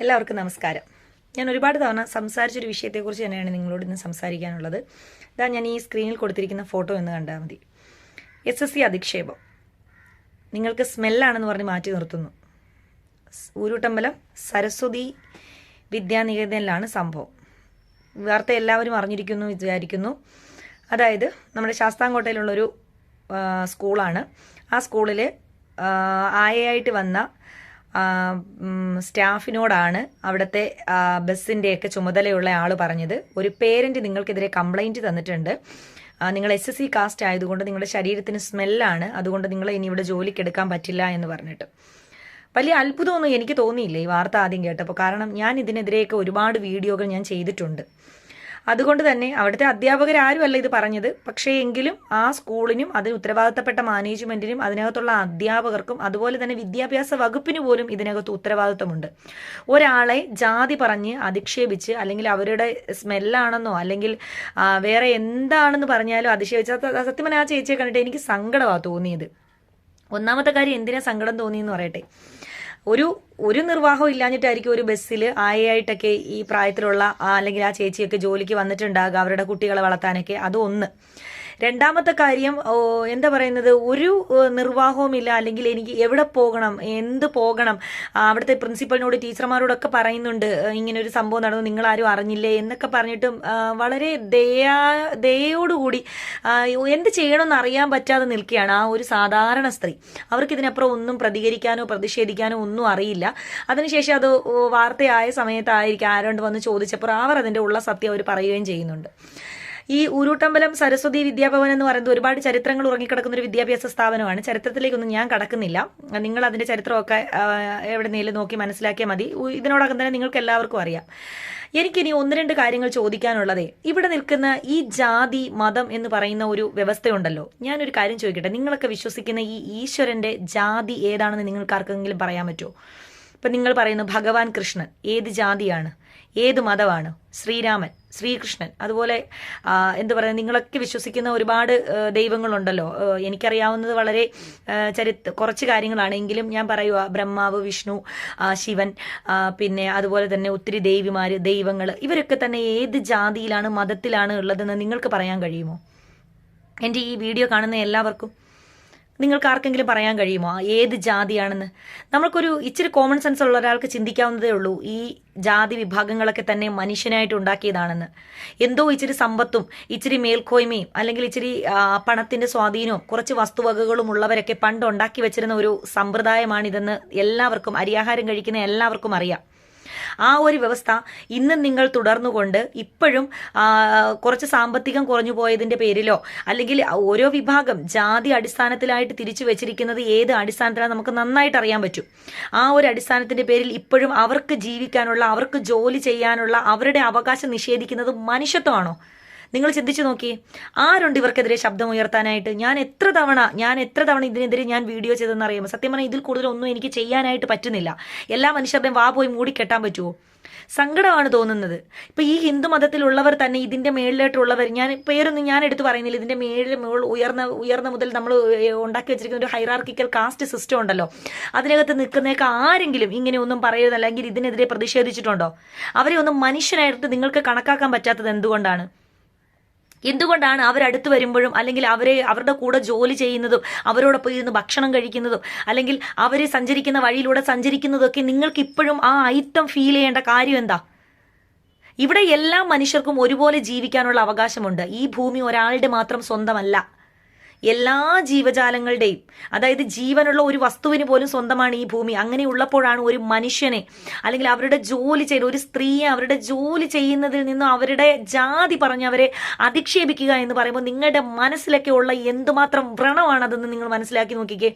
എല്ലാവർക്കും നമസ്കാരം. ഞാൻ ഒരുപാട് തവണ സംസാരിച്ചൊരു വിഷയത്തെക്കുറിച്ച് തന്നെയാണ് നിങ്ങളോട് ഇന്ന് സംസാരിക്കാനുള്ളത്. ഇതാ ഞാൻ ഈ സ്ക്രീനിൽ കൊടുത്തിരിക്കുന്ന ഫോട്ടോ എന്ന് കണ്ടാൽ മതി. SSC അധിക്ഷേപം നിങ്ങൾക്ക് സ്മെല്ലാണെന്ന് പറഞ്ഞ് മാറ്റി നിർത്തുന്നു. ഊരൂട്ടമ്പലം സരസ്വതി വിദ്യാനികേതനിലാണ് സംഭവം. വാർത്ത എല്ലാവരും അറിഞ്ഞിരിക്കുന്നു വിചാരിക്കുന്നു. അതായത് നമ്മുടെ ശാസ്താംകോട്ടയിലുള്ളൊരു സ്കൂളാണ്. ആ സ്കൂളിൽ ആയയായിട്ട് വന്ന സ്റ്റാഫിനോടാണ് അവിടുത്തെ ബസ്സിൻ്റെയൊക്കെ ചുമതലയുള്ള ആൾ പറഞ്ഞത്, ഒരു പേരൻറ്റ് നിങ്ങൾക്കെതിരെ കംപ്ലൈൻറ്റ് തന്നിട്ടുണ്ട്, നിങ്ങൾ SSC കാസ്റ്റ് ആയതുകൊണ്ട് നിങ്ങളുടെ ശരീരത്തിന് സ്മെല്ലാണ്, അതുകൊണ്ട് നിങ്ങളെ ഇനി ഇവിടെ ജോലിക്ക് എടുക്കാൻ പറ്റില്ല എന്ന് പറഞ്ഞിട്ട്. വലിയ അത്ഭുതമൊന്നും എനിക്ക് തോന്നിയില്ല ഈ വാർത്ത ആദ്യം കേട്ടപ്പോൾ. കാരണം ഞാൻ ഇതിനെതിരെയൊക്കെ ഒരുപാട് വീഡിയോകൾ ഞാൻ ചെയ്തിട്ടുണ്ട്. അതുകൊണ്ട് തന്നെ അവിടുത്തെ അധ്യാപകരാരുമല്ല ഇത് പറഞ്ഞത്. പക്ഷേ എങ്കിലും ആ സ്കൂളിനും അതിന് ഉത്തരവാദിത്തപ്പെട്ട മാനേജ്മെന്റിനും അതിനകത്തുള്ള അധ്യാപകർക്കും അതുപോലെ തന്നെ വിദ്യാഭ്യാസ വകുപ്പിന് പോലും ഇതിനകത്ത് ഉത്തരവാദിത്തമുണ്ട്. ഒരാളെ ജാതി പറഞ്ഞ് അധിക്ഷേപിച്ച് അല്ലെങ്കിൽ അവരുടെ സ്മെല്ലാണെന്നോ അല്ലെങ്കിൽ വേറെ എന്താണെന്ന് പറഞ്ഞാലും അധിക്ഷേപിച്ച സത്യം പറഞ്ഞാൽ ആ ചേച്ചിയെ കണ്ടിട്ട് എനിക്ക് സങ്കടമാണ് തോന്നിയത്. ഒന്നാമത്തെ കാര്യം എന്തിനാ സങ്കടം തോന്നിയെന്ന് പറയട്ടെ. ഒരു നിർവാഹം ഇല്ലാഞ്ഞിട്ടായിരിക്കും ഒരു ബസ്സിൽ ആയയായിട്ടൊക്കെ ഈ പ്രായത്തിലുള്ള അല്ലെങ്കിൽ ആ ചേച്ചിയൊക്കെ ജോലിക്ക് വന്നിട്ടുണ്ടാകുക അവരുടെ കുട്ടികളെ വളർത്താനൊക്കെ. അതൊന്ന്. രണ്ടാമത്തെ കാര്യം, എന്താ പറയുന്നത്, ഒരു നിർവാഹവുമില്ല. അല്ലെങ്കിൽ എനിക്ക് എവിടെ പോകണം, എന്ത് പോകണം, അവിടുത്തെ പ്രിൻസിപ്പലിനോട് ടീച്ചർമാരോടൊക്കെ പറയുന്നുണ്ട് ഇങ്ങനെ ഒരു സംഭവം നടന്നു, നിങ്ങളാരും അറിഞ്ഞില്ലേ എന്നൊക്കെ പറഞ്ഞിട്ടും വളരെ ദയോടുകൂടി എന്ത് ചെയ്യണമെന്ന് അറിയാൻ പറ്റാതെ നിൽക്കുകയാണ് ആ ഒരു സാധാരണ സ്ത്രീ. അവർക്ക് ഇതിനപ്പുറം ഒന്നും പ്രതികരിക്കാനോ പ്രതിഷേധിക്കാനോ ഒന്നും അറിയില്ല. അതിനുശേഷം അത് വാർത്തയായ സമയത്തായിരിക്കും ആരോണ്ട് വന്ന് ചോദിച്ചപ്പോൾ അവർ അതിൻ്റെ ഉള്ള സത്യം അവർ പറയുകയും ചെയ്യുന്നുണ്ട്. ഈ ഊരൂട്ടമ്പലം സരസ്വതി വിദ്യാഭവൻ എന്ന് പറയുന്നത് ഒരുപാട് ചരിത്രങ്ങൾ ഉറങ്ങിക്കിടക്കുന്ന ഒരു വിദ്യാഭ്യാസ സ്ഥാപനമാണ്. ചരിത്രത്തിലേക്കൊന്നും ഞാൻ കടക്കുന്നില്ല. നിങ്ങൾ അതിന്റെ ചരിത്രമൊക്കെ എവിടെയെങ്കിലും നോക്കി മനസ്സിലാക്കിയാൽ മതി. ഇതിനോടകം തന്നെ നിങ്ങൾക്ക് എല്ലാവർക്കും അറിയാം. എനിക്കിനി ഒന്ന് രണ്ട് കാര്യങ്ങൾ ചോദിക്കാനുള്ളതേ. ഇവിടെ നിൽക്കുന്ന ഈ ജാതി മതം എന്ന് പറയുന്ന ഒരു വ്യവസ്ഥയുണ്ടല്ലോ, ഞാനൊരു കാര്യം ചോദിക്കട്ടെ. നിങ്ങളൊക്കെ വിശ്വസിക്കുന്ന ഈ ഈശ്വരന്റെ ജാതി ഏതാണെന്ന് നിങ്ങൾക്ക് ആർക്കെങ്കിലും പറയാൻ പറ്റുമോ? ഇപ്പം നിങ്ങൾ പറയുന്നു ഭഗവാൻ കൃഷ്ണൻ ഏത് ജാതിയാണ്, ഏത് മതമാണ്? ശ്രീരാമൻ, ശ്രീകൃഷ്ണൻ, അതുപോലെ എന്താ പറയുക, നിങ്ങളൊക്കെ വിശ്വസിക്കുന്ന ഒരുപാട് ദൈവങ്ങളുണ്ടല്ലോ. എനിക്കറിയാവുന്നത് വളരെ കുറച്ച് കാര്യങ്ങളാണെങ്കിലും ഞാൻ പറയുക, ബ്രഹ്മാവ്, വിഷ്ണു, ശിവൻ, പിന്നെ അതുപോലെ തന്നെ ഒത്തിരി ദേവിമാര്, ദൈവങ്ങൾ, ഇവരൊക്കെ തന്നെ ഏത് ജാതിയിലാണ് മതത്തിലാണ് ഉള്ളതെന്ന് നിങ്ങൾക്ക് പറയാൻ കഴിയുമോ? എൻ്റെ ഈ വീഡിയോ കാണുന്ന എല്ലാവർക്കും നിങ്ങൾക്ക് ആർക്കെങ്കിലും പറയാൻ കഴിയുമോ ഏത് ജാതിയാണെന്ന്? നമ്മൾക്കൊരു ഇച്ചിരി കോമൺ സെൻസ് ഉള്ള ഒരാൾക്ക് ചിന്തിക്കാവുന്നതേ ഉള്ളൂ ഈ ജാതി വിഭാഗങ്ങളൊക്കെ തന്നെ മനുഷ്യനായിട്ട് ഉണ്ടാക്കിയതാണെന്ന്. എന്തോ ഇച്ചിരി സമ്പത്തും ഇച്ചിരി മേൽക്കോയ്മയും അല്ലെങ്കിൽ ഇച്ചിരി പണത്തിന്റെ സ്വാധീനവും കുറച്ച് വസ്തുവകകളും ഉള്ളവരൊക്കെ പണ്ട് ഉണ്ടാക്കി വെച്ചിരുന്ന ഒരു സമ്പ്രദായമാണിതെന്ന് എല്ലാവർക്കും, അരിയാഹാരം കഴിക്കുന്ന എല്ലാവർക്കും അറിയാം. ആ ഒരു വ്യവസ്ഥ ഇന്നും നിങ്ങൾ തുടർന്നുകൊണ്ട് ഇപ്പോഴും കുറച്ച് സാമ്പത്തികം കുറഞ്ഞു പോയതിന്റെ പേരിലോ അല്ലെങ്കിൽ ഓരോ വിഭാഗം ജാതി അടിസ്ഥാനത്തിലായിട്ട് തിരിച്ചു വെച്ചിരിക്കുന്നത് ഏത് അടിസ്ഥാനത്തിലാണ് നമുക്ക് നന്നായിട്ട് അറിയാൻ പറ്റും. ആ ഒരു അടിസ്ഥാനത്തിന്റെ പേരിൽ ഇപ്പോഴും അവർക്ക് ജീവിക്കാനുള്ള, അവർക്ക് ജോലി ചെയ്യാനുള്ള അവരുടെ അവകാശം നിഷേധിക്കുന്നത് മനുഷ്യത്വമാണോ? നിങ്ങൾ ചിന്തിച്ചു നോക്കിയേ. ആരുണ്ട് ഇവർക്കെതിരെ ശബ്ദമുയർത്താനായിട്ട്? ഞാൻ എത്ര തവണ ഇതിനെതിരെ ഞാൻ വീഡിയോ ചെയ്തെന്ന് അറിയാമോ? സത്യം പറഞ്ഞാൽ ഇതിൽ കൂടുതലൊന്നും എനിക്ക് ചെയ്യാനായിട്ട് പറ്റുന്നില്ല. എല്ലാ മനുഷ്യരുടെയും വാ പോയി മൂടിക്കെട്ടാൻ പറ്റുമോ? സങ്കടമാണ് തോന്നുന്നത്. ഇപ്പൊ ഈ ഹിന്ദു മതത്തിലുള്ളവർ തന്നെ ഇതിന്റെ മേളിലോട്ടുള്ളവർ, ഞാൻ പേരൊന്നും ഞാൻ എടുത്തു പറയുന്നില്ല, ഇതിന്റെ ഉയർന്ന മുതൽ നമ്മൾ ഉണ്ടാക്കി വെച്ചിരിക്കുന്ന ഒരു ഹൈറാർക്കിക്കൽ കാസ്റ്റ് സിസ്റ്റം ഉണ്ടല്ലോ, അതിനകത്ത് നിൽക്കുന്നേക്ക് ആരെങ്കിലും ഇങ്ങനെ ഒന്നും പറയുന്നത് അല്ലെങ്കിൽ ഇതിനെതിരെ പ്രതിഷേധിച്ചിട്ടുണ്ടോ? അവരെ ഒന്നും മനുഷ്യനായിട്ട് നിങ്ങൾക്ക് കണക്കാക്കാൻ പറ്റാത്തത് എന്തുകൊണ്ടാണ്? അവരടുത്ത് വരുമ്പോഴും അല്ലെങ്കിൽ അവരുടെ കൂടെ ജോലി ചെയ്യുന്നതും അവരോടൊപ്പം ഇരുന്ന് ഭക്ഷണം കഴിക്കുന്നതും അല്ലെങ്കിൽ അവരെ സഞ്ചരിക്കുന്ന വഴിയിലൂടെ സഞ്ചരിക്കുന്നതൊക്കെ നിങ്ങൾക്ക് ഇപ്പോഴും ആ അയിത്തം ഫീൽ ചെയ്യേണ്ട കാര്യം എന്താ? ഇവിടെ എല്ലാ മനുഷ്യർക്കും ഒരുപോലെ ജീവിക്കാനുള്ള അവകാശമുണ്ട്. ഈ ഭൂമി ഒരാളുടെ മാത്രം സ്വന്തമല്ല, എല്ലാ ജീവജാലങ്ങളുടെയും, അതായത് ജീവനുള്ള ഒരു വസ്തുവിന് പോലും സ്വന്തമാണ് ഈ ഭൂമി. അങ്ങനെയുള്ളപ്പോഴാണ് ഒരു മനുഷ്യനെ അല്ലെങ്കിൽ അവരുടെ ജോലി ചെയ്ത് ഒരു സ്ത്രീയെ അവരുടെ ജോലി ചെയ്യുന്നതിൽ നിന്നും അവരുടെ ജാതി പറഞ്ഞ് അവരെ അധിക്ഷേപിക്കുക എന്ന് പറയുമ്പോൾ നിങ്ങളുടെ മനസ്സിലൊക്കെ ഉള്ള എന്തുമാത്രം വ്രണമാണതെന്ന് നിങ്ങൾ മനസ്സിലാക്കി നോക്കിക്കേ.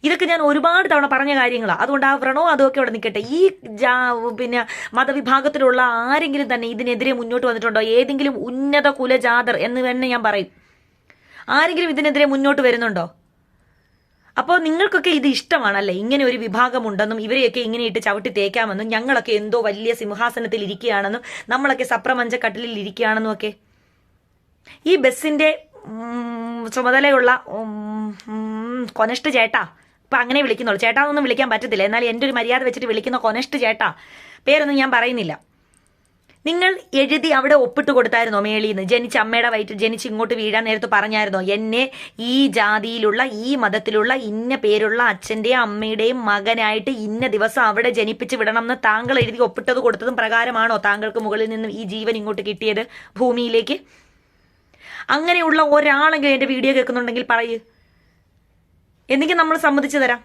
ഇതൊക്കെ ഞാൻ ഒരുപാട് തവണ പറഞ്ഞ കാര്യങ്ങളാണ്. അതുകൊണ്ട് ആ വ്രണവും അതൊക്കെ അവിടെ നിൽക്കട്ടെ. ഈ പിന്നെ മതവിഭാഗത്തിലുള്ള ആരെങ്കിലും തന്നെ ഇതിനെതിരെ മുന്നോട്ട് വന്നിട്ടുണ്ടോ? ഏതെങ്കിലും ഉന്നത കുലജാതർ എന്ന് തന്നെ ഞാൻ പറയും. ആരെങ്കിലും ഇതിനെതിരെ മുന്നോട്ട് വരുന്നുണ്ടോ? അപ്പോൾ നിങ്ങൾക്കൊക്കെ ഇത് ഇഷ്ടമാണല്ലേ? ഇങ്ങനെ ഒരു വിഭാഗമുണ്ടെന്നും ഇവരെയൊക്കെ ഇങ്ങനെ ഇട്ട് ചവിട്ടി തേക്കാമെന്നും ഞങ്ങളൊക്കെ എന്തോ വലിയ സിംഹാസനത്തിൽ ഇരിക്കുകയാണെന്നും നമ്മളൊക്കെ സപ്രമഞ്ചക്കട്ടിലിൽ ഇരിക്കുകയാണെന്നും ഒക്കെ. ഈ ബസ്സിന്റെ ചുമതലയുള്ള കൊനഷ്ട് ചേട്ടാ ഇപ്പം അങ്ങനെ വിളിക്കുന്നുള്ളൂ. ചേട്ടാന്നൊന്നും വിളിക്കാൻ പറ്റത്തില്ല. എന്നാൽ എൻ്റെ ഒരു മര്യാദ വെച്ചിട്ട് വിളിക്കുന്ന കൊനസ്റ്റ് ചേട്ടാ, പേരൊന്നും ഞാൻ പറയുന്നില്ല. നിങ്ങൾ എഴുതി അവിടെ ഒപ്പിട്ട് കൊടുത്തായിരുന്നോ? മേളിന്ന് ജനിച്ച അമ്മയുടെ വയറ്റിൽ ജനിച്ച് ഇങ്ങോട്ട് വീഴാൻ നേരത്ത് പറഞ്ഞായിരുന്നോ, എന്നെ ഈ ജാതിയിലുള്ള ഈ മതത്തിലുള്ള ഇന്ന പേരുള്ള അച്ഛൻ്റെയും അമ്മയുടെയും മകനായിട്ട് ഇന്ന ദിവസം അവിടെ ജനിപ്പിച്ച് വിടണം എന്ന് താങ്കൾ എഴുതി ഒപ്പിട്ടത് കൊടുത്തതും പ്രകാരമാണോ താങ്കൾക്ക് മുകളിൽ നിന്ന് ഈ ജീവൻ ഇങ്ങോട്ട് കിട്ടിയത് ഭൂമിയിലേക്ക്? അങ്ങനെയുള്ള ഒരാളെങ്കിലും എൻ്റെ വീഡിയോ കേൾക്കുന്നുണ്ടെങ്കിൽ പറയൂ, എന്നെങ്കിൽ നമ്മൾ സമ്മതിച്ചു തരാം.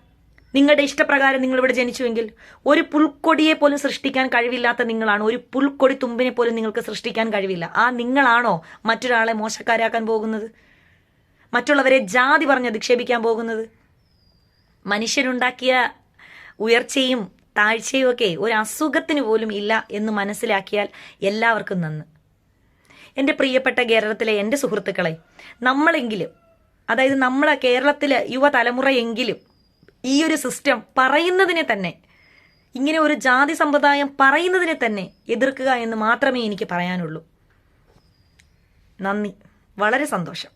നിങ്ങളുടെ ഇഷ്ടപ്രകാരം നിങ്ങളിവിടെ ജനിച്ചുവെങ്കിൽ ഒരു പുൽക്കൊടിയെ പോലും സൃഷ്ടിക്കാൻ കഴിവില്ലാത്ത നിങ്ങളാണ്. ഒരു പുൽക്കൊടി തുമ്പിനെ പോലും നിങ്ങൾക്ക് സൃഷ്ടിക്കാൻ കഴിവില്ല. ആ നിങ്ങളാണോ മറ്റൊരാളെ മോശക്കാരാക്കാൻ പോകുന്നത്? മറ്റുള്ളവരെ ജാതി പറഞ്ഞ് അധിക്ഷേപിക്കാൻ പോകുന്നത്? മനുഷ്യരുണ്ടാക്കിയ ഉയർച്ചയും താഴ്ചയും ഒക്കെ ഒരു അസുഖത്തിന് പോലും ഇല്ല എന്ന് മനസ്സിലാക്കിയാൽ എല്ലാവർക്കും നന്ന്. എൻ്റെ പ്രിയപ്പെട്ട കേരളത്തിലെ എൻ്റെ സുഹൃത്തുക്കളെ, നമ്മളെങ്കിലും, അതായത് നമ്മളെ കേരളത്തിലെ യുവതലമുറയെങ്കിലും ഈ ഒരു സിസ്റ്റം പറയുന്നതിനെ തന്നെ, ഇങ്ങനെ ഒരു ജാതി സമ്പ്രദായം പറയുന്നതിനെ തന്നെ എതിർക്കുക എന്ന് മാത്രമേ എനിക്ക് പറയാനുള്ളൂ. നന്ദി, വളരെ സന്തോഷം.